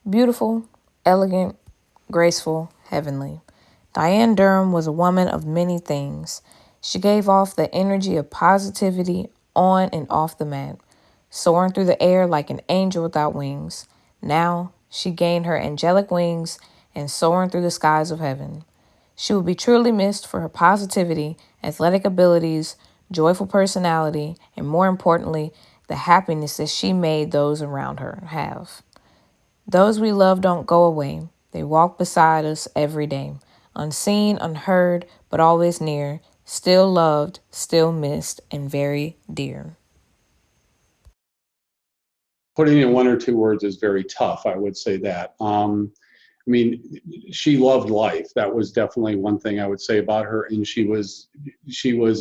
Beautiful, elegant, graceful, heavenly. Dianne Durham was a woman of many things. She gave off the energy of positivity on and off the mat, soaring through the air like an angel without wings. Now, she gained her angelic wings and soaring through the skies of heaven. She will be truly missed for her positivity, athletic abilities, joyful personality, and more importantly, the happiness that she made those around her have. Those we love don't go away. They walk beside us every day, unseen, unheard, but always near, still loved, still missed, and very dear. Putting it in one or two words is very tough. I would say that. I mean, she loved life. That was definitely one thing I would say about her, and she was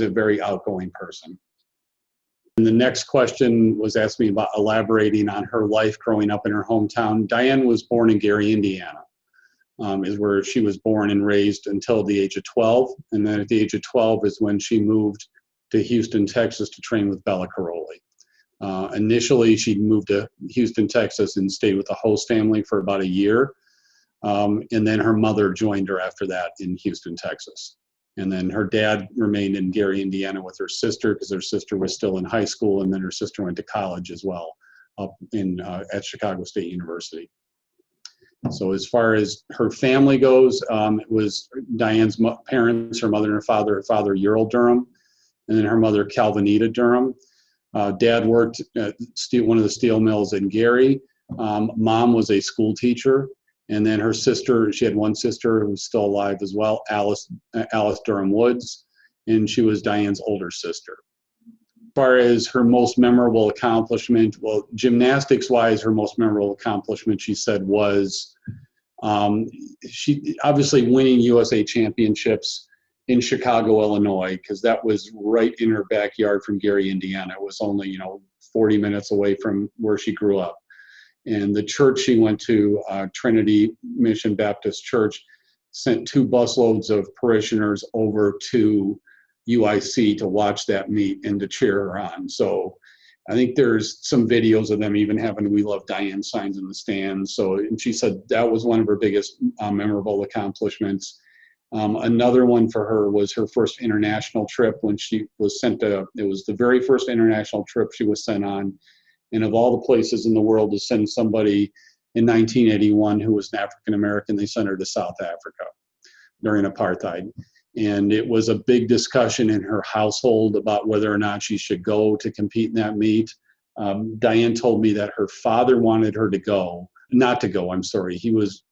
a very outgoing person. And the next question was asked me about elaborating on her life growing up in her hometown. Dianne was born in Gary, Indiana, is where she was born and raised until the age of 12. And then at the age of 12 is when she moved to Houston, Texas to train with Bella Caroli. Initially, she moved to Houston, Texas and stayed with the host family for about a year. And then her mother joined her after that in Houston, Texas. And then her dad remained in Gary, Indiana with her sister because her sister was still in high school. And then her sister went to college as well up at Chicago State University. So as far as her family goes, it was Dianne's parents, her mother and her father Ural Durham, and then her mother Calvinita Durham. Dad worked at one of the steel mills in Gary. Mom was a school teacher. And then her sister, she had one sister who was still alive as well, Alice Durham Woods, and she was Dianne's older sister. As far as her most memorable accomplishment, well, gymnastics-wise, her most memorable accomplishment, she said, was she obviously winning USA championships in Chicago, Illinois, because that was right in her backyard from Gary, Indiana. It was only 40 minutes away from where she grew up. And the church she went to, Trinity Mission Baptist Church, sent 2 busloads of parishioners over to UIC to watch that meet and to cheer her on. So I think there's some videos of them even having "We Love Dianne" signs in the stands. So, and she said that was one of her biggest memorable accomplishments. Another one for her was her first international trip when she was sent to, it was the very first international trip she was sent on. And of all the places in the world to send somebody in 1981 who was an African American, they sent her to South Africa during apartheid. And it was a big discussion in her household about whether or not she should go to compete in that meet. Dianne told me that her father wanted her to go, not to go, I'm sorry. He was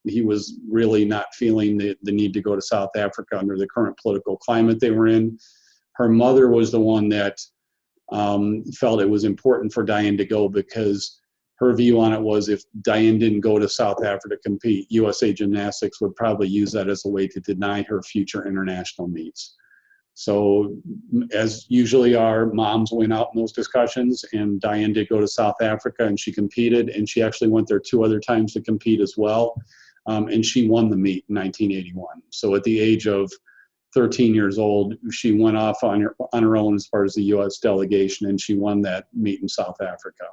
really not feeling the need to go to South Africa under the current political climate they were in. Her mother was the one that felt it was important for Dianne to go because her view on it was if Dianne didn't go to South Africa to compete, USA Gymnastics would probably use that as a way to deny her future international meets. So as usually our moms went out in those discussions, and Dianne did go to South Africa and she competed, and she actually went there 2 other times to compete as well. And she won the meet in 1981. So at the age of 13 years old, she went off on her own as far as the U.S. delegation, and she won that meet in South Africa.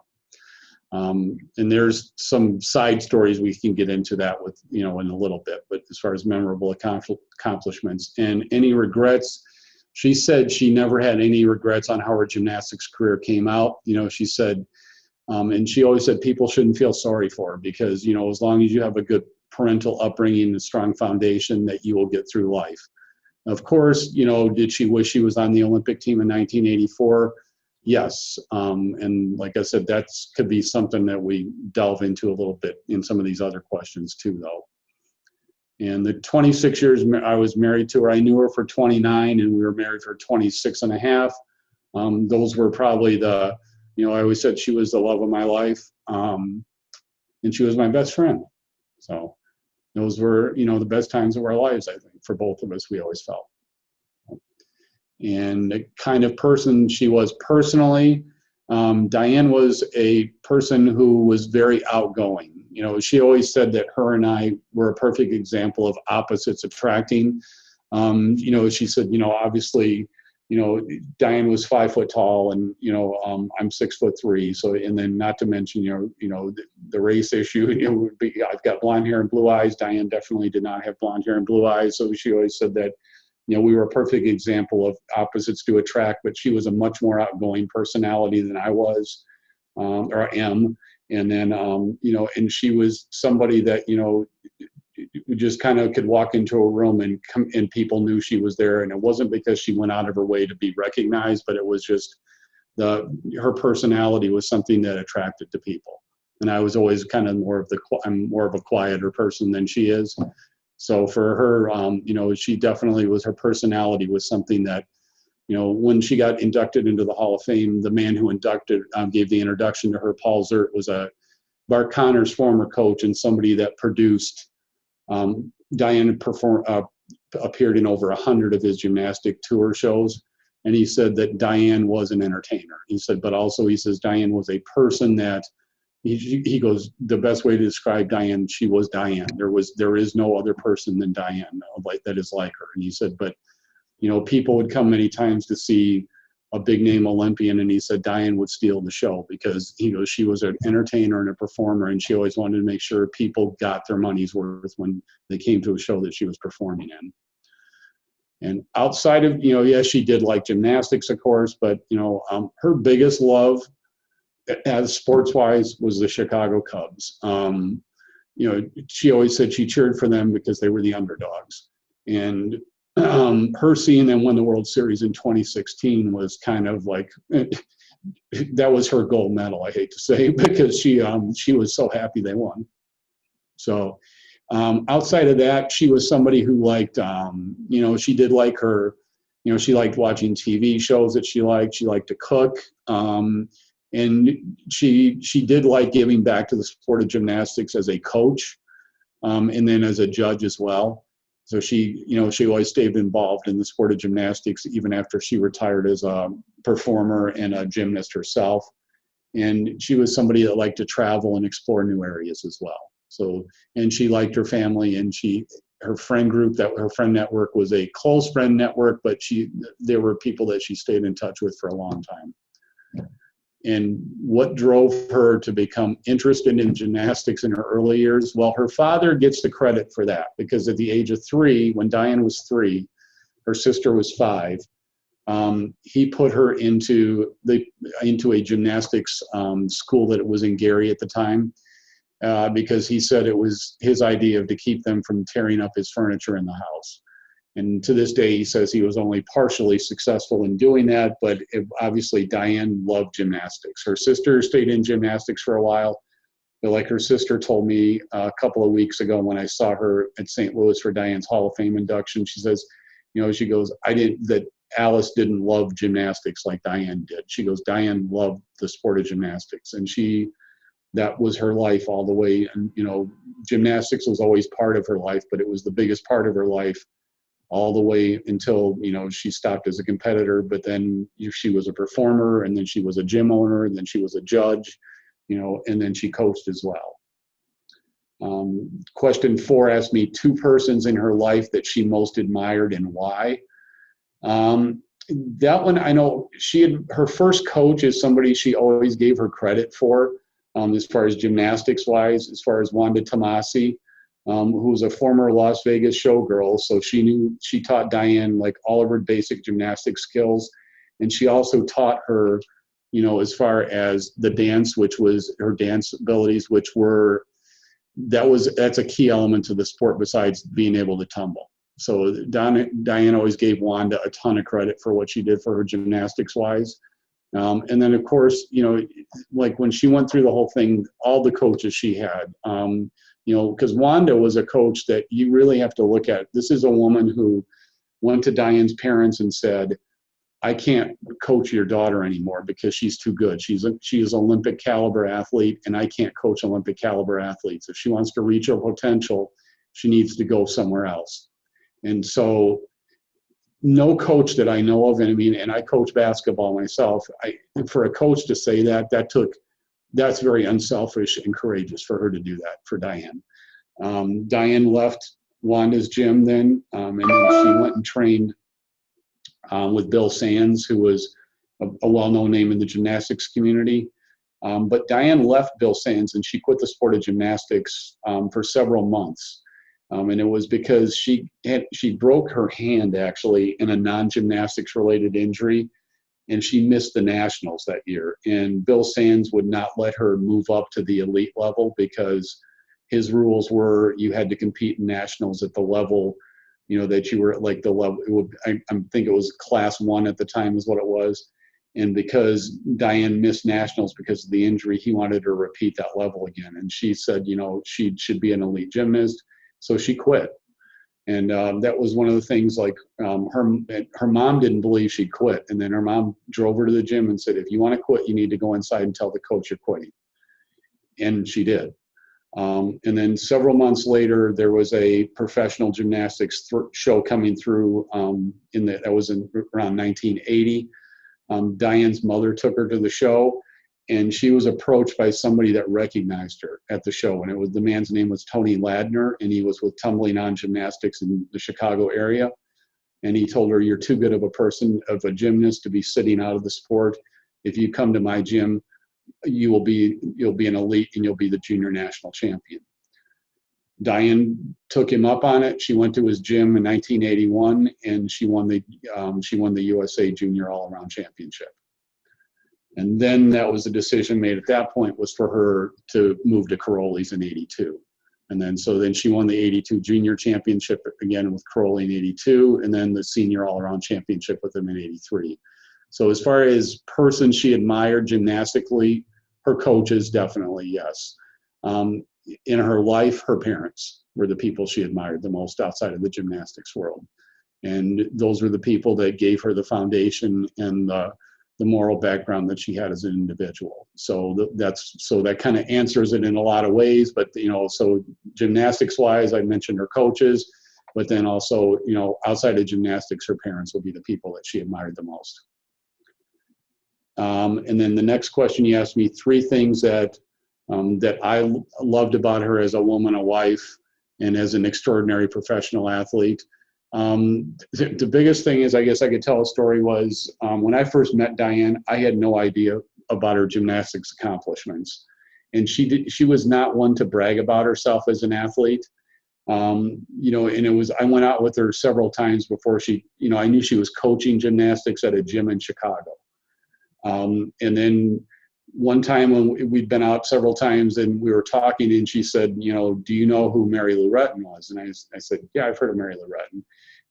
And there's some side stories we can get into that with, in a little bit, but as far as memorable accomplishments and any regrets, she said she never had any regrets on how her gymnastics career came out. She said, and she always said people shouldn't feel sorry for her because, as long as you have a good parental upbringing and strong foundation, that you will get through life. Of course, did she wish she was on the Olympic team in 1984? Yes. And like I said, that could be something that we delve into a little bit in some of these other questions too, though. And the 26 years I was married to her, I knew her for 29 and we were married for 26 and a half. Those were probably I always said she was the love of my life. And she was my best friend. So those were, the best times of our lives, I think, for both of us, we always felt. And the kind of person she was personally, Dianne was a person who was very outgoing. She always said that her and I were a perfect example of opposites attracting. She said, obviously Dianne was 5 foot tall, and I'm 6'3". So, and then not to mention, the race issue. I've got blonde hair and blue eyes. Dianne definitely did not have blonde hair and blue eyes. So she always said that, we were a perfect example of opposites do attract. But she was a much more outgoing personality than I was, or am. And then, and she was somebody that, you just kind of could walk into a room and people knew she was there. And it wasn't because she went out of her way to be recognized, but it was just her personality was something that attracted to people. And I was always kind of I'm more of a quieter person than she is. So for her, she definitely her personality was something that, when she got inducted into the Hall of Fame, the man who gave the introduction to her, Paul Ziert, was Bart Connor's former coach and somebody that produced. Dianne appeared in over 100 of his gymnastic tour shows, and he said that Dianne was an entertainer. He said, but also he says Dianne was a person that he goes, the best way to describe Dianne, she was Dianne. There is no other person than Dianne that is like her. And he said, but people would come many times to see a big name Olympian, and he said Dianne would steal the show because she was an entertainer and a performer, and she always wanted to make sure people got their money's worth when they came to a show that she was performing in. And outside of, yes, she did like gymnastics, of course, but her biggest love, as sports-wise, was the Chicago Cubs. She always said she cheered for them because they were the underdogs, and her seeing them win the World Series in 2016 was kind of like that was her gold medal. I hate to say, because she was so happy they won. So outside of that, she was somebody who liked, she did like her, she liked watching TV shows that she liked. She liked to cook, and she did like giving back to the sport of gymnastics as a coach, and then as a judge as well. So she always stayed involved in the sport of gymnastics even after she retired as a performer and a gymnast herself. And she was somebody that liked to travel and explore new areas as well. So, and she liked her family, and her friend group, her friend network was a close friend network, but there were people that she stayed in touch with for a long time. And what drove her to become interested in gymnastics in her early years? Well, her father gets the credit for that, because at the age of 3, when Dianne was 3, her sister was 5, he put her into a gymnastics school that was in Gary at the time, because he said it was his idea to keep them from tearing up his furniture in the house. And to this day, he says he was only partially successful in doing that, but obviously Dianne loved gymnastics. Her sister stayed in gymnastics for a while, but like her sister told me a couple of weeks ago when I saw her at St. Louis for Dianne's Hall of Fame induction, she says, she goes, that Alice didn't love gymnastics like Dianne did. She goes, Dianne loved the sport of gymnastics, and that was her life all the way. And, gymnastics was always part of her life, but it was the biggest part of her life all the way until, she stopped as a competitor. But then she was a performer, and then she was a gym owner, and then she was a judge, and then she coached as well. Question 4 asked me 2 persons in her life that she most admired and why. That one, I know her first coach is somebody she always gave her credit for, as far as gymnastics wise, as far as Wanda Tomasi, who was a former Las Vegas showgirl. So she taught Dianne like all of her basic gymnastic skills. And she also taught her, as far as the dance, which was her dance abilities, that's a key element to the sport besides being able to tumble. So Dianne always gave Wanda a ton of credit for what she did for her gymnastics wise. And then of course, like when she went through the whole thing, all the coaches she had, because Wanda was a coach that you really have to look at. This is a woman who went to Dianne's parents and said, I can't coach your daughter anymore because she's too good. She is Olympic caliber athlete, and I can't coach Olympic caliber athletes. If she wants to reach her potential, she needs to go somewhere else. And so no coach that I know of, and I coach basketball myself, for a coach to say that's very unselfish and courageous for her to do that for Dianne. Dianne left Wanda's gym then, and then she went and trained with Bill Sands, who was a well-known name in the gymnastics community. But Dianne left Bill Sands and she quit the sport of gymnastics for several months. And it was because she broke her hand actually in a non-gymnastics related injury, and she missed the nationals that year. And Bill Sands would not let her move up to the elite level because his rules were you had to compete in nationals at the level, that you were at, like the level. I think it was class 1 at the time is what it was. And because Dianne missed nationals because of the injury, he wanted her to repeat that level again. And she said, she should be an elite gymnast. So she quit. And that was one of the things, like her mom didn't believe she'd quit. And then her mom drove her to the gym and said, if you want to quit, you need to go inside and tell the coach you're quitting. And she did. And then several months later, there was a professional gymnastics show coming through that was around 1980. Dianne's mother took her to the show, and she was approached by somebody that recognized her at the show. And the man's name was Tony Ladner, and he was with Tumbling On Gymnastics in the Chicago area. And he told her, you're too good of a gymnast to be sitting out of the sport. If you come to my gym, you'll be an elite and you'll be the junior national champion. Dianne took him up on it. She went to his gym in 1981, and she won the USA Junior All-Around Championship. And then that was the decision made at that point, was for her to move to Caroli's in 82. And then she won the 82 Junior Championship again with Caroli in 82, and then the Senior All-Around Championship with him in 83. So as far as person she admired gymnastically, her coaches, definitely, yes. In her life, her parents were the people she admired the most outside of the gymnastics world. And those were the people that gave her the foundation and the moral background that she had as an individual. So that kind of answers it in a lot of ways. But, so gymnastics wise, I mentioned her coaches, but then also, outside of gymnastics, her parents would be the people that she admired the most. And then the next question, you asked me 3 things that I loved about her as a woman, a wife, and as an extraordinary professional athlete. The biggest thing is, I guess I could tell a story, was when I first met Dianne, I had no idea about her gymnastics accomplishments. And she was not one to brag about herself as an athlete. And I went out with her several times before I knew she was coaching gymnastics at a gym in Chicago. And then one time when we'd been out several times and we were talking, and she said, do you know who Mary Lou Retton was? And I said, yeah, I've heard of Mary Lou Retton.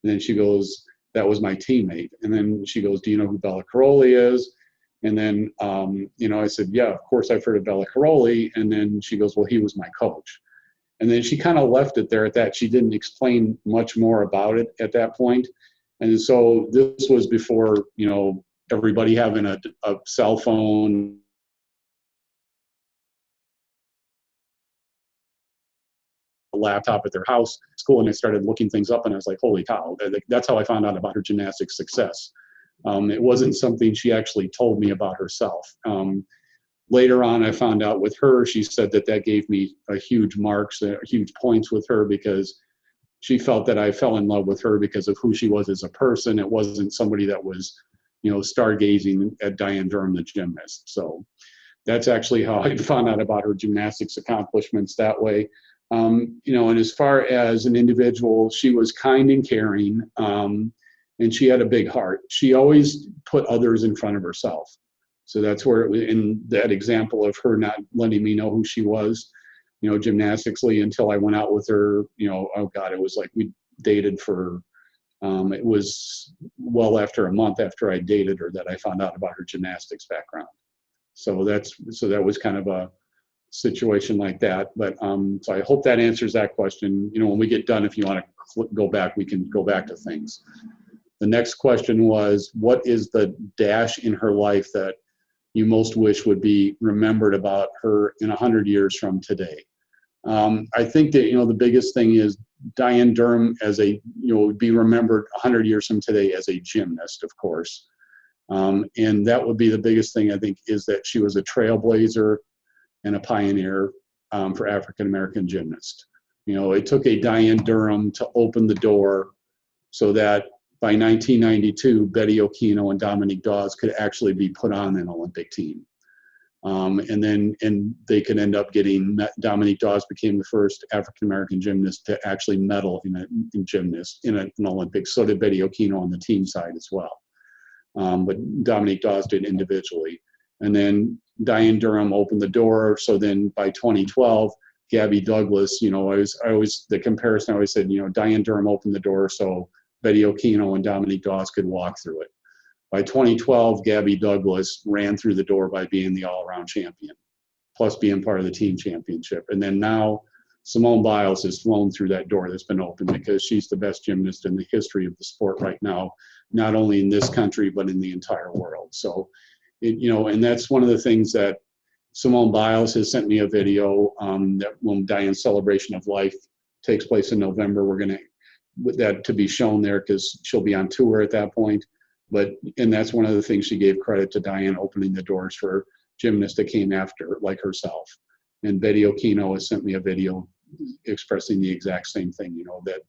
And then she goes, that was my teammate. And then she goes, do you know who Bella Caroli is? And then, I said, yeah, of course I've heard of Bella Caroli. And then she goes, well, he was my coach. And then she kind of left it there at that. She didn't explain much more about it at that point. And so this was before, everybody having a cell phone, a laptop at their house, school, and I started looking things up, and I was like, holy cow, that's how I found out about her gymnastics success. It wasn't something she actually told me about herself. Later on, I found out with her, she said that gave me a huge points with her, because she felt that I fell in love with her because of who she was as a person. It wasn't somebody that was, stargazing at Dianne Durham, the gymnast. So that's actually how I found out about her gymnastics accomplishments that way. And as far as an individual, she was kind and caring, and she had a big heart. She always put others in front of herself. So that's where it was, in that example of her not letting me know who she was, gymnastically, until I went out with her, oh God, it was like we dated for, it was well after a month after I dated her that I found out about her gymnastics background. So that was kind of a situation like that. But so I hope that answers that question. When we get done, if you want to go back, we can go back to things. The next question was, what is the dash in her life that you most wish would be remembered about her in 100 years from today? I think that, the biggest thing is Dianne Durham would be remembered 100 years from today as a gymnast, of course. And that would be the biggest thing, I think, is that she was a trailblazer and a pioneer for African-American gymnasts. It took a Dianne Durham to open the door so that by 1992, Betty Okino and Dominique Dawes could actually be put on an Olympic team. And they could end up getting, Dominique Dawes became the first African-American gymnast to actually medal in an Olympics. So did Betty Okino on the team side as well. But Dominique Dawes did individually. And then Dianne Durham opened the door. So then by 2012, Gabby Douglas, the comparison I always said, Dianne Durham opened the door so Betty Okino and Dominique Dawes could walk through it. By 2012, Gabby Douglas ran through the door by being the all-around champion, plus being part of the team championship. And then now Simone Biles has flown through that door that's been opened because she's the best gymnast in the history of the sport right now, not only in this country, but in the entire world. So, and that's one of the things that Simone Biles has sent me a video that when Diane's Celebration of Life takes place in November, we're going to, with that to be shown there because she'll be on tour at that point. And that's one of the things she gave credit to Dianne opening the doors for gymnasts that came after, like herself. And Betty Okino has sent me a video expressing the exact same thing, that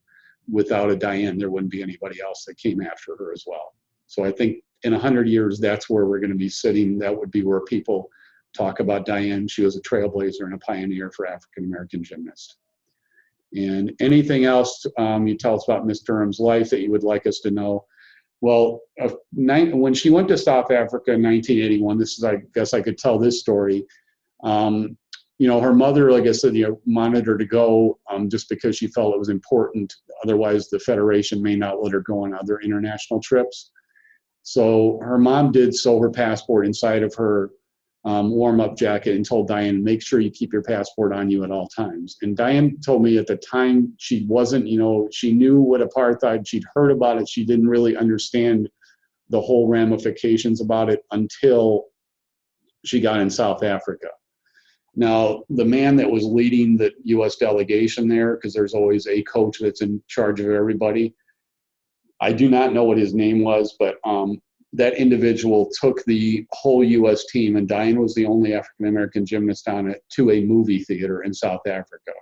without a Dianne, there wouldn't be anybody else that came after her as well. So I think in 100 years, that's where we're going to be sitting. That would be where people talk about Dianne. She was a trailblazer and a pioneer for African-American gymnasts. And anything else you tell us about Miss Durham's life that you would like us to know? Well, when she went to South Africa in 1981, I guess I could tell this story. Her mother, like I said, wanted her to go just because she felt it was important. Otherwise, the federation may not let her go on other international trips. So her mom did sew her passport inside of her warm-up jacket and told Dianne, make sure you keep your passport on you at all times. And Dianne told me at the time she wasn't, she knew what apartheid, she'd heard about it, she didn't really understand the whole ramifications about it until she got in South Africa. Now, the man that was leading the U.S. delegation there, because there's always a coach that's in charge of everybody, I do not know what his name was, but that individual took the whole U.S. team, and Dianne was the only African-American gymnast on it, to a movie theater in South Africa,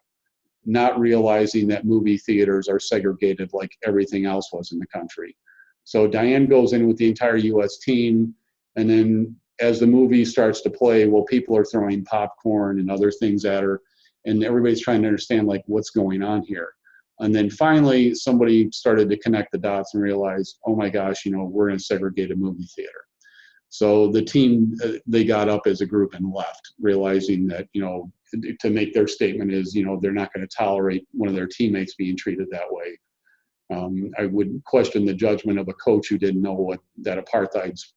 not realizing that movie theaters are segregated like everything else was in the country. So Dianne goes in with the entire U.S. team, and then as the movie starts to play, well, people are throwing popcorn and other things at her, and everybody's trying to understand, like, what's going on here. And then finally, somebody started to connect the dots and realized, oh my gosh, we're in a segregated movie theater. So the team, they got up as a group and left, realizing that, to make their statement is, they're not going to tolerate one of their teammates being treated that way. I would question the judgment of a coach who didn't know what that apartheid's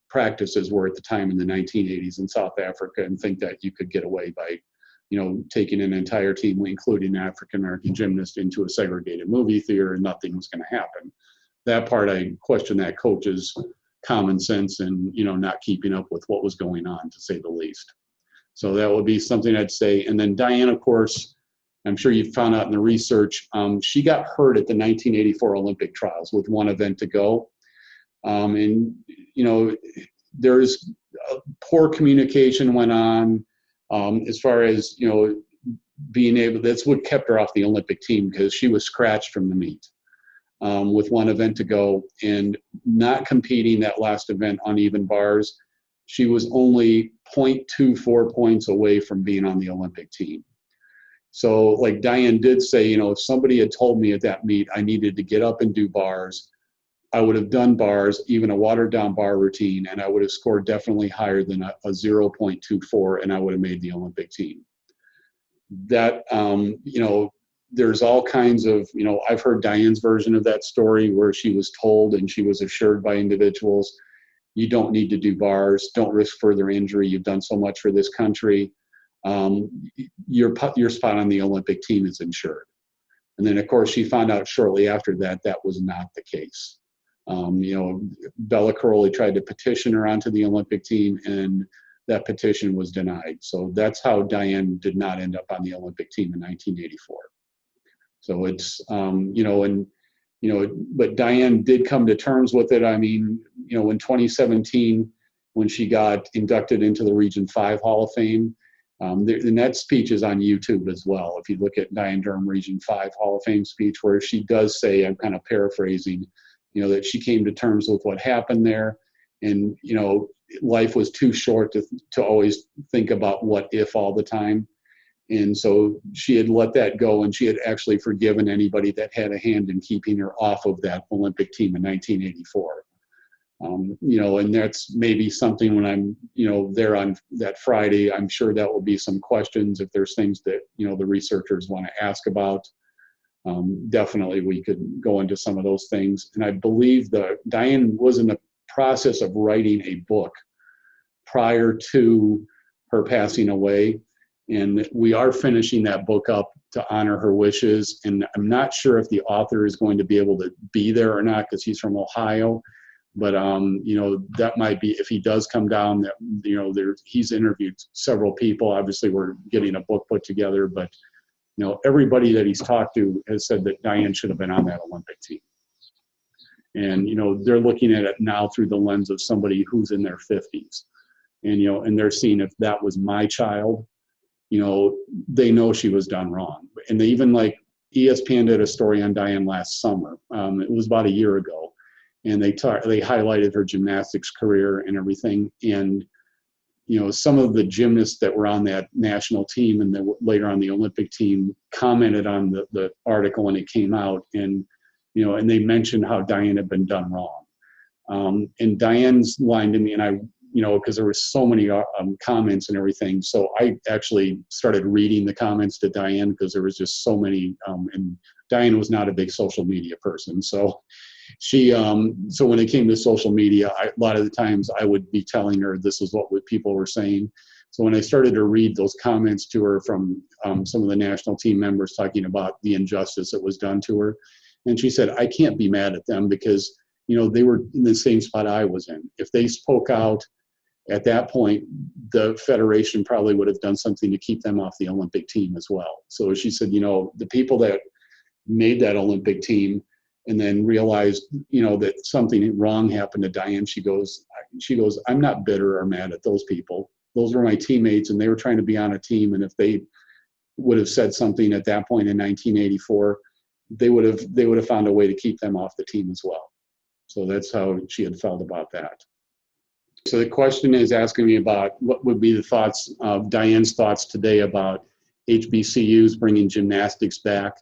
practices were at the time in the 1980s in South Africa and think that you could get away by taking an entire team, including an African-American gymnast, into a segregated movie theater and nothing was going to happen. That part, I question that coach's common sense and, not keeping up with what was going on, to say the least. So that would be something I'd say. And then Dianne, of course, I'm sure you found out in the research, she got hurt at the 1984 Olympic trials with one event to go. There's poor communication went on. As far as, being able, that's what kept her off the Olympic team, because she was scratched from the meet with one event to go and not competing that last event on even bars. She was only 0.24 points away from being on the Olympic team. So like Dianne did say, if somebody had told me at that meet I needed to get up and do bars, I would have done bars, even a watered down bar routine, and I would have scored definitely higher than a 0.24, and I would have made the Olympic team. That, there's all kinds of, I've heard Dianne's version of that story where she was told and she was assured by individuals, you don't need to do bars, don't risk further injury, you've done so much for this country, your spot on the Olympic team is insured. And then, of course, she found out shortly after that that was not the case. Bella Caroli tried to petition her onto the Olympic team, and that petition was denied. So that's how Dianne did not end up on the Olympic team in 1984. So it's, but Dianne did come to terms with it. I mean, in 2017, when she got inducted into the Region 5 Hall of Fame, and that speech is on YouTube as well. If you look at Dianne Durham Region 5 Hall of Fame speech, where she does say, I'm kind of paraphrasing, that she came to terms with what happened there. And, life was too short to always think about what if all the time. And so she had let that go, and she had actually forgiven anybody that had a hand in keeping her off of that Olympic team in 1984. And that's maybe something when I'm, there on that Friday, I'm sure that will be some questions if there's things that, the researchers want to ask about. Definitely we could go into some of those things. And I believe that Dianne was in the process of writing a book prior to her passing away. And we are finishing that book up to honor her wishes. And I'm not sure if the author is going to be able to be there or not, because he's from Ohio. But, that might be, if he does come down, that, he's interviewed several people. Obviously, we're getting a book put together, but, everybody that he's talked to has said that Dianne should have been on that Olympic team. And, they're looking at it now through the lens of somebody who's in their 50s. And, and they're seeing if that was my child, they know she was done wrong. And they even, like, ESPN did a story on Dianne last summer. It was about a year ago. And they highlighted her gymnastics career and everything. And, some of the gymnasts that were on that national team and then later on the Olympic team commented on the article when it came out. And, and they mentioned how Dianne had been done wrong. And Dianne's line to me, and I, because there were so many comments and everything. So I actually started reading the comments to Dianne because there was just so many. And Dianne was not a big social media person. So she, so when it came to social media, a lot of the times I would be telling her this is what people were saying. So when I started to read those comments to her from some of the national team members talking about the injustice that was done to her, and she said, I can't be mad at them because, they were in the same spot I was in. If they spoke out at that point, the federation probably would have done something to keep them off the Olympic team as well. So she said, the people that made that Olympic team and then realized, that something wrong happened to Dianne, she goes, I'm not bitter or mad at those people. Those were my teammates, and they were trying to be on a team. And if they would have said something at that point in 1984, they would have found a way to keep them off the team as well. So that's how she had felt about that. So the question is asking me about what would be the thoughts of Dianne's thoughts today about HBCUs bringing gymnastics back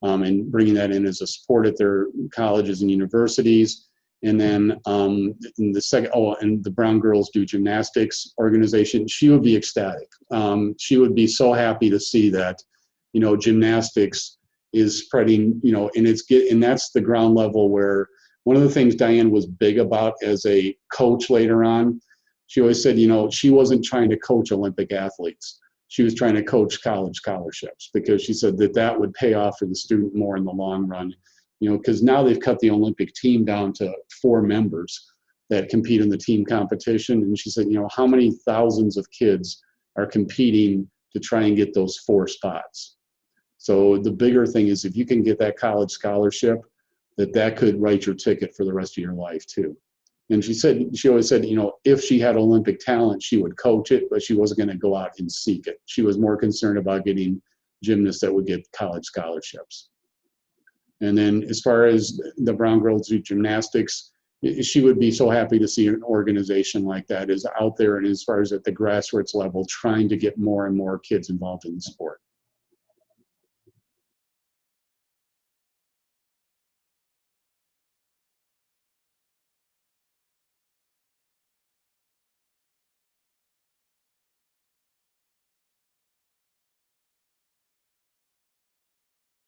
and bringing that in as a sport at their colleges and universities. And then in the second, and the Brown Girls Do Gymnastics organization, she would be ecstatic. She would be so happy to see that, gymnastics is spreading, and that's the ground level where one of the things Dianne was big about as a coach later on, she always said, she wasn't trying to coach Olympic athletes. She was trying to coach college scholarships because she said that would pay off for the student more in the long run, because now they've cut the Olympic team down to 4 members that compete in the team competition. And she said, how many thousands of kids are competing to try and get those 4 spots? So the bigger thing is if you can get that college scholarship, that could write your ticket for the rest of your life too. And she always said, if she had Olympic talent, she would coach it, but she wasn't going to go out and seek it. She was more concerned about getting gymnasts that would get college scholarships. And then as far as the Brown Girls Do Gymnastics, she would be so happy to see an organization like that is out there and as far as at the grassroots level, trying to get more and more kids involved in the sport.